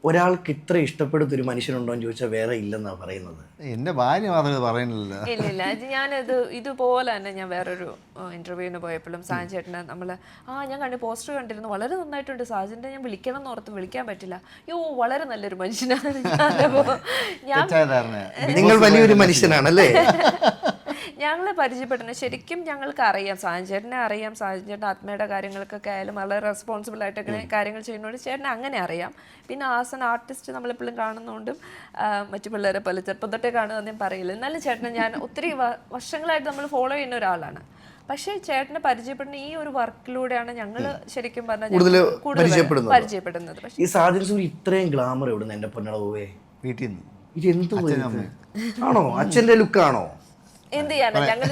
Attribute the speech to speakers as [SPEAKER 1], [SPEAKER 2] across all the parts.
[SPEAKER 1] ഒരാൾക്ക് ഇത്ര ഇഷ്ടപ്പെടുന്ന ഒരു മനുഷ്യനുണ്ടോ എന്ന് ചോദിച്ചാൽ വേറെ ഇല്ലെന്നാണ് പറയുന്നത്.
[SPEAKER 2] എൻ്റെ ഭാര്യ മാത്രമേ ഇത് പറയുന്നില്ല.
[SPEAKER 3] ഇല്ല ഞാനത് ഇതുപോലെ തന്നെ ഞാൻ വേറൊരു ഇന്റർവ്യൂവിന് പോയപ്പോഴും സാജൻ ചേട്ടനെ ഞാൻ കണ്ടു പോസ്റ്റർ കണ്ടിരുന്നു, വളരെ നന്നായിട്ടുണ്ട് സാജൻ്റെ, ഞാൻ വിളിക്കണം എന്ന് ഓർത്ത് വിളിക്കാൻ പറ്റില്ല, വളരെ നല്ലൊരു മനുഷ്യനാണ്.
[SPEAKER 1] നിങ്ങൾ വലിയൊരു മനുഷ്യനാണല്ലേ.
[SPEAKER 3] ഞങ്ങളെ പരിചയപ്പെടുന്നത് ശരിക്കും ഞങ്ങൾക്ക് അറിയാം, സാജൻ ചേട്ടനെ അറിയാം, സാജൻ ചേട്ടൻ ആത്മയുടെ കാര്യങ്ങൾക്കൊക്കെ ആയാലും വളരെ റെസ്പോൺസിബിൾ ആയിട്ടൊക്കെ കാര്യങ്ങൾ ചെയ്യുന്നതുകൊണ്ട് ചേട്ടനെ അങ്ങനെ അറിയാം. പിന്നെ ആസ് എൻ ആർട്ടിസ്റ്റ് നമ്മളെപ്പോഴും കാണുന്നതുകൊണ്ടും മറ്റു പിള്ളേരെ പോലെ ചെറുപ്പം തൊട്ടേ കാണുന്നതെന്ന് ഞാൻ പറയില്ല. എന്നാലും ചേട്ടനെ ഞാൻ ഒത്തിരി വർഷങ്ങളായിട്ട് നമ്മൾ ഫോളോ ചെയ്യുന്ന ഒരാളാണ്. പക്ഷേ ചേട്ടനെ പരിചയപ്പെടുന്ന ഈ ഒരു വർക്കിലൂടെയാണ് ഞങ്ങൾ ശരിക്കും പറഞ്ഞാൽ കൂടുതൽ പരിചയപ്പെടുന്നത്.
[SPEAKER 1] ഈ സാജൻ സൂരി ഇത്രയും ഗ്ലാമർ എവിടുന്ന് എന്റെ പൊന്നടവേ?
[SPEAKER 2] വീട്ടിൽ നിന്ന്.
[SPEAKER 1] ഇത് എന്ത് ആണോ? അച്ഛന്റെ ലുക്കാണോ?
[SPEAKER 3] എന്ത് ചെയ്യാനാ,
[SPEAKER 1] ഞങ്ങൾ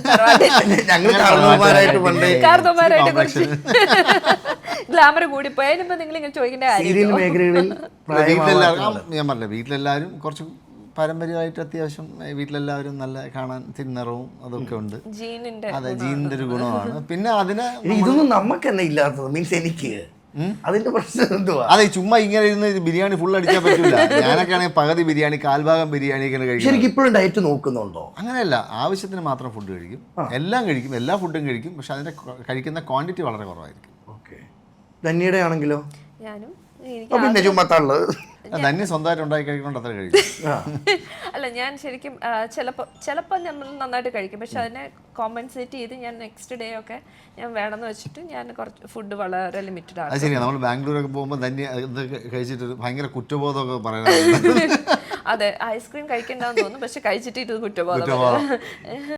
[SPEAKER 3] കുറച്ച് ഗ്ലാമർ കൂടി പോയതിനിപ്പോ നിങ്ങൾ ഇങ്ങനെ ചോദിക്കേണ്ട
[SPEAKER 1] മേഖലകളിൽ
[SPEAKER 2] ഞാൻ പറഞ്ഞില്ല, വീട്ടിലെല്ലാവരും കുറച്ച് പാരമ്പര്യമായിട്ട് അത്യാവശ്യം വീട്ടിലെല്ലാവരും നല്ല കാണാൻ തിന്നറവും അതൊക്കെ ഉണ്ട്. അതെ, ജീനിന്റെ ഒരു ഗുണമാണ്. പിന്നെ അതിന്
[SPEAKER 1] ഇതൊന്നും നമുക്ക് തന്നെ ഇല്ലാത്തത്, മീൻസ് എനിക്ക് അതിന്റെ പ്രശ്നം എന്തുവാ?
[SPEAKER 2] അതെ, ചുമ്മാ ഇങ്ങനെ ഇരുന്ന് ബിരിയാണി ഫുൾ അടിച്ചാൽ പറ്റില്ല. ഞാനൊക്കെ ആണെങ്കിൽ പകുതി ബിരിയാണി, കാൽഭാഗം ബിരിയാണി ഒക്കെ കഴിക്കും.
[SPEAKER 1] ശരിക്കും ഇപ്പോഴും ഡയറ്റ് നോക്കുന്നുണ്ടോ?
[SPEAKER 2] അങ്ങനെയല്ല, ആവശ്യത്തിന് മാത്രം ഫുഡ് കഴിക്കും. എല്ലാം കഴിക്കും, എല്ലാ ഫുഡും കഴിക്കും. പക്ഷെ അതിന്റെ കഴിക്കുന്ന ക്വാണ്ടിറ്റി വളരെ കുറവായിരിക്കും.
[SPEAKER 1] ഓക്കെ. ധന്യയുടെ ആണെങ്കിലോ?
[SPEAKER 3] ഞാനും
[SPEAKER 1] പിന്നെ ചുമത്താളുള്ളത്
[SPEAKER 2] തന്നെ സ്വന്തമായിട്ട് ഉണ്ടാക്കി കഴിക്കണോണ്ട് അത്ര കഴിക്കും.
[SPEAKER 3] അല്ല, ഞാൻ ശരിക്കും ചിലപ്പോൾ നമ്മൾ നന്നായിട്ട് കഴിക്കും. പക്ഷെ അതിനെ കോമ്പൻസേറ്റ് ചെയ്ത് ഞാൻ നെക്സ്റ്റ് ഡേ ഒക്കെ ഞാൻ വേണമെന്ന് വെച്ചിട്ട് ഞാൻ കുറച്ച് ഫുഡ് വളരെ ലിമിറ്റഡ് ആണ്.
[SPEAKER 2] അത് ശരിയാണ്. നമ്മൾ ബാംഗ്ലൂരൊക്കെ പോകുമ്പോൾ തന്നെ ഇത് കഴിച്ചിട്ട് ഭയങ്കര കുറ്റബോധമൊക്കെ പറയാറുണ്ട്.
[SPEAKER 3] അതെ, ഐസ്ക്രീം കഴിക്കണ്ടെന്ന് തോന്നുന്നു, പക്ഷെ കഴിച്ചിട്ട് ഇത് കുറ്റബോധം.